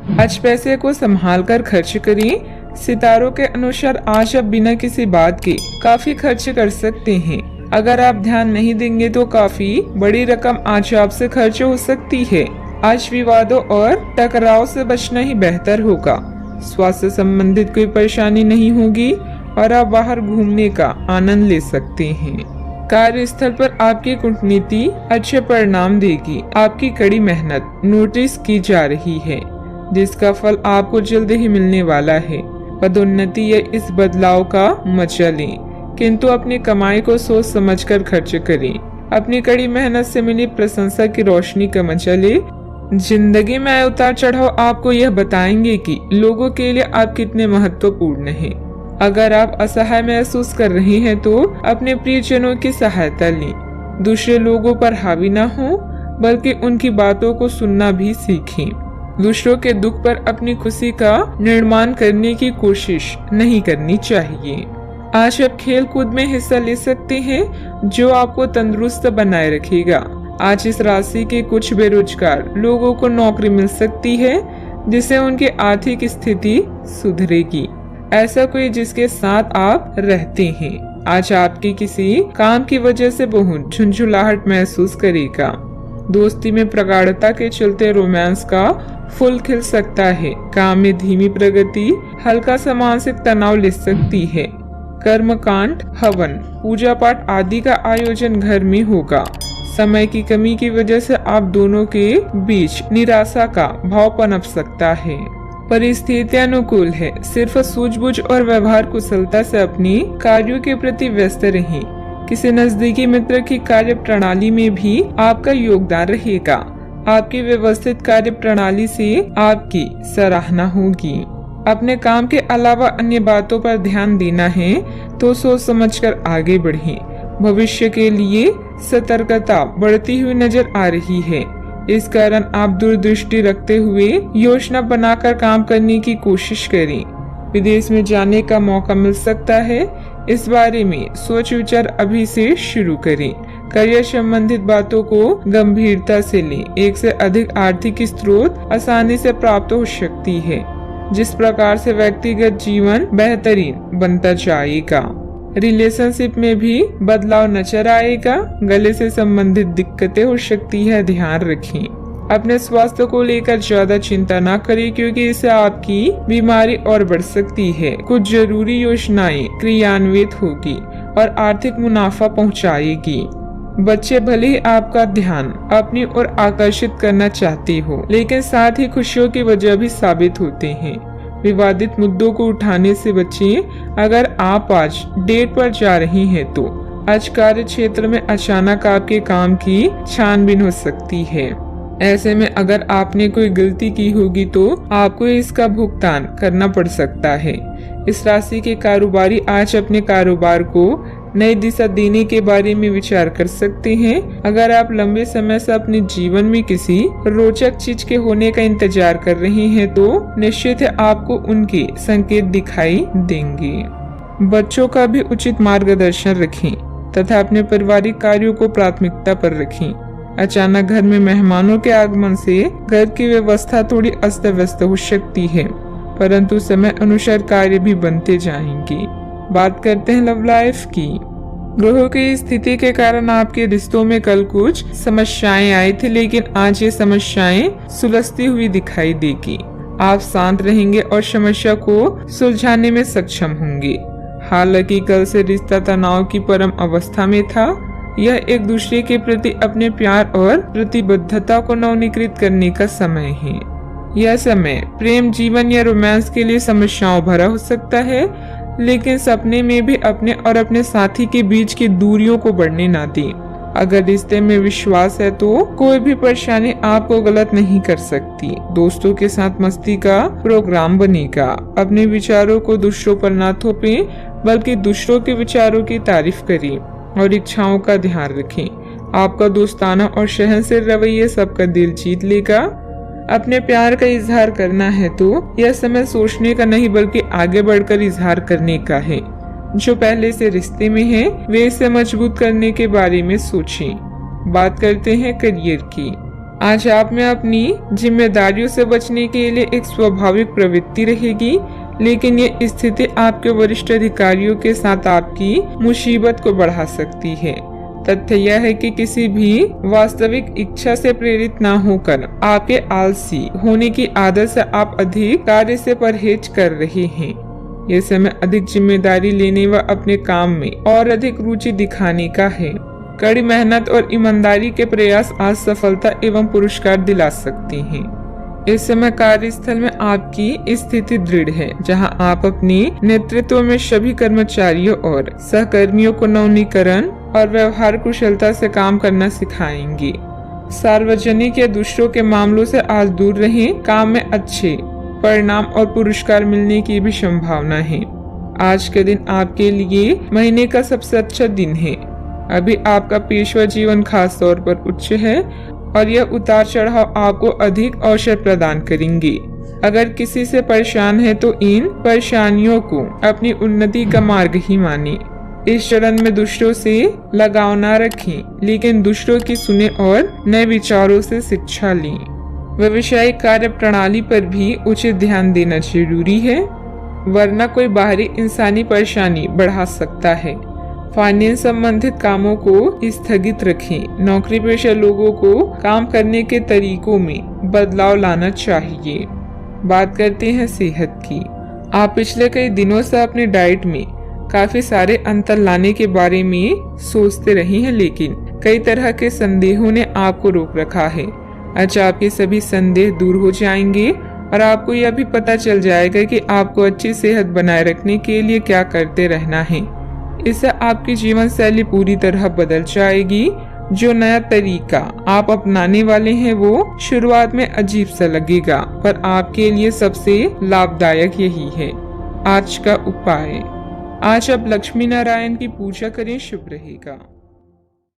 आज पैसे को संभाल कर खर्च करें। सितारों के अनुसार आज आप बिना किसी बात के काफी खर्च कर सकते हैं। अगर आप ध्यान नहीं देंगे तो काफी बड़ी रकम आज आपसे खर्च हो सकती है। आज विवादों और टकराव से बचना ही बेहतर होगा। स्वास्थ्य संबंधित कोई परेशानी नहीं होगी और आप बाहर घूमने का आनंद ले सकते हैं। कार्यस्थल पर आपकी कूटनीति अच्छे परिणाम देगी। आपकी कड़ी मेहनत नोटिस की जा रही है, जिसका फल आपको जल्द ही मिलने वाला है। पदोन्नति या इस बदलाव का मजा लें, किंतु अपनी कमाई को सोच समझकर खर्च करें। अपनी कड़ी मेहनत से मिली प्रशंसा की रोशनी का मजा लें। जिंदगी में आए उतार चढ़ाव आपको यह बताएंगे कि लोगों के लिए आप कितने महत्वपूर्ण हैं। अगर आप असहाय महसूस कर रहे हैं तो अपने प्रियजनों की सहायता लें। दूसरे लोगों पर हावी न हो, बल्कि उनकी बातों को सुनना भी सीखें। दूसरों के दुख पर अपनी खुशी का निर्माण करने की कोशिश नहीं करनी चाहिए। आज आप खेल कूद में हिस्सा ले सकते हैं, जो आपको तंदुरुस्त बनाए रखेगा। आज इस राशि के कुछ बेरोजगार लोगों को नौकरी मिल सकती है, जिससे उनकी आर्थिक स्थिति सुधरेगी। ऐसा कोई जिसके साथ आप रहते हैं आज आपकी किसी काम की वजह से बहुत झुंझुलाहट महसूस करेगा। दोस्ती में प्रगाढ़ता के चलते रोमांस का फूल खिल सकता है। काम में धीमी प्रगति हल्का सा मानसिक तनाव ले सकती है। कर्मकांड, हवन, पूजा पाठ आदि का आयोजन घर में होगा। समय की कमी की वजह से आप दोनों के बीच निराशा का भाव पनप सकता है। परिस्थितियां अनुकूल है। सिर्फ सूझबूझ और व्यवहार कुशलता से अपने कार्यों के प्रति व्यस्त रहें। किसी नजदीकी मित्र की कार्य प्रणाली में भी आपका योगदान रहेगा। आपकी व्यवस्थित कार्य प्रणाली से आपकी सराहना होगी। अपने काम के अलावा अन्य बातों पर ध्यान देना है तो सोच समझकर आगे बढ़ें। भविष्य के लिए सतर्कता बढ़ती हुई नजर आ रही है। इस कारण आप दूरदृष्टि रखते हुए योजना बनाकर काम करने की कोशिश करें। विदेश में जाने का मौका मिल सकता है। इस बारे में सोच विचार अभी से शुरू करें। करियर संबंधित बातों को गंभीरता से लें। एक से अधिक आर्थिक स्रोत आसानी से प्राप्त हो सकती है, जिस प्रकार से व्यक्तिगत जीवन बेहतरीन बनता जाएगा। रिलेशनशिप में भी बदलाव नजर आएगा। गले से संबंधित दिक्कतें हो सकती है, ध्यान रखें। अपने स्वास्थ्य को लेकर ज्यादा चिंता न करें, क्योंकि इससे आपकी बीमारी और बढ़ सकती है। कुछ जरूरी योजनाएं क्रियान्वित होगी और आर्थिक मुनाफा पहुंचाएगी। बच्चे भले ही आपका ध्यान अपनी ओर आकर्षित करना चाहते हो, लेकिन साथ ही खुशियों की वजह भी साबित होते हैं। विवादित मुद्दों को उठाने से बचें। अगर आप आज डेट पर जा रही हैं तो आज कार्य क्षेत्र में अचानक आपके काम की छानबीन हो सकती है। ऐसे में अगर आपने कोई गलती की होगी तो आपको इसका भुगतान करना पड़ सकता है। इस राशि के कारोबारी आज अपने कारोबार को नई दिशा देने के बारे में विचार कर सकते हैं। अगर आप लंबे समय से अपने जीवन में किसी रोचक चीज के होने का इंतजार कर रहे हैं तो निश्चित है आपको उनके संकेत दिखाई देंगे। बच्चों का भी उचित मार्गदर्शन रखें तथा अपने पारिवारिक कार्यों को प्राथमिकता पर रखें। अचानक घर में मेहमानों के आगमन से घर की व्यवस्था थोड़ी अस्त व्यस्त हो सकती है, परंतु समय अनुसार कार्य भी बनते जाएंगे। बात करते हैं लव लाइफ की। ग्रहों की स्थिति के कारण आपके रिश्तों में कल कुछ समस्याएं आई थी, लेकिन आज ये समस्याएं सुलझती हुई दिखाई देगी। आप शांत रहेंगे और समस्या को सुलझाने में सक्षम होंगे। हालांकि कल से रिश्ता तनाव की परम अवस्था में था। यह एक दूसरे के प्रति अपने प्यार और प्रतिबद्धता को नवीनीकृत करने का समय है। यह समय प्रेम जीवन या रोमांस के लिए समस्याओं भरा हो सकता है, लेकिन सपने में भी अपने और अपने साथी के बीच की दूरियों को बढ़ने ना दें। अगर रिश्ते में विश्वास है तो कोई भी परेशानी आपको गलत नहीं कर सकती। दोस्तों के साथ मस्ती का प्रोग्राम बनेगा। अपने विचारों को दूसरों पर ना थोपें, बल्कि दूसरों के विचारों की तारीफ करें और इच्छाओं का ध्यान रखें। आपका दोस्ताना और सहनशील रवैया सबका दिल जीत लेगा। अपने प्यार का इजहार करना है तो यह समय सोचने का नहीं, बल्कि आगे बढ़कर इजहार करने का है। जो पहले से रिश्ते में है वे इसे मजबूत करने के बारे में सोचें। बात करते हैं करियर की। आज आप में अपनी जिम्मेदारियों से बचने के लिए एक स्वाभाविक प्रवृत्ति रहेगी, लेकिन ये स्थिति आपके वरिष्ठ अधिकारियों के साथ आपकी मुसीबत को बढ़ा सकती है। तथ्य यह है कि किसी भी वास्तविक इच्छा से प्रेरित ना होकर आपके आलसी होने की आदत से आप अधिक कार्य से परहेज कर रहे हैं। ये समय अधिक जिम्मेदारी लेने व अपने काम में और अधिक रुचि दिखाने का है। कड़ी मेहनत और ईमानदारी के प्रयास आज सफलता एवं पुरस्कार दिला सकते हैं। इस समय कार्यस्थल में आपकी स्थिति दृढ़ है, जहां आप अपने नेतृत्व में सभी कर्मचारियों और सहकर्मियों को नवीनीकरण और व्यवहार कुशलता से काम करना सिखाएंगे। सार्वजनिक या दूसरों के मामलों से आज दूर रहें। काम में अच्छे परिणाम और पुरस्कार मिलने की भी संभावना है। आज के दिन आपके लिए महीने का सबसे अच्छा दिन है। अभी आपका पेशवा जीवन खास तौर पर उच्च है और यह उतार चढ़ाव आपको अधिक अवसर प्रदान करेंगे। अगर किसी से परेशान है तो इन परेशानियों को अपनी उन्नति का मार्ग ही माने। इस चरण में दूसरों से लगाव न रखें, लेकिन दूसरों की सुने और नए विचारों से शिक्षा लें। व्यवसायिक कार्य प्रणाली पर भी उचित ध्यान देना जरूरी है, वरना कोई बाहरी इंसानी परेशानी बढ़ा सकता है। फाइनेंस संबंधित कामों को स्थगित रखें। नौकरी पेशा लोगों को काम करने के तरीकों में बदलाव लाना चाहिए। बात करते हैं सेहत की। आप पिछले कई दिनों से अपनी डाइट में काफी सारे अंतर लाने के बारे में सोचते रहे हैं, लेकिन कई तरह के संदेहों ने आपको रोक रखा है। आज आपके सभी संदेह दूर हो जाएंगे और आपको यह भी पता चल जाएगा कि आपको अच्छी सेहत बनाए रखने के लिए क्या करते रहना है। इससे आपकी जीवन शैली पूरी तरह बदल जाएगी। जो नया तरीका आप अपनाने वाले हैं वो शुरुआत में अजीब सा लगेगा, पर आपके लिए सबसे लाभदायक यही है। आज का उपाय, आज आप लक्ष्मी नारायण की पूजा करें, शुभ रहेगा।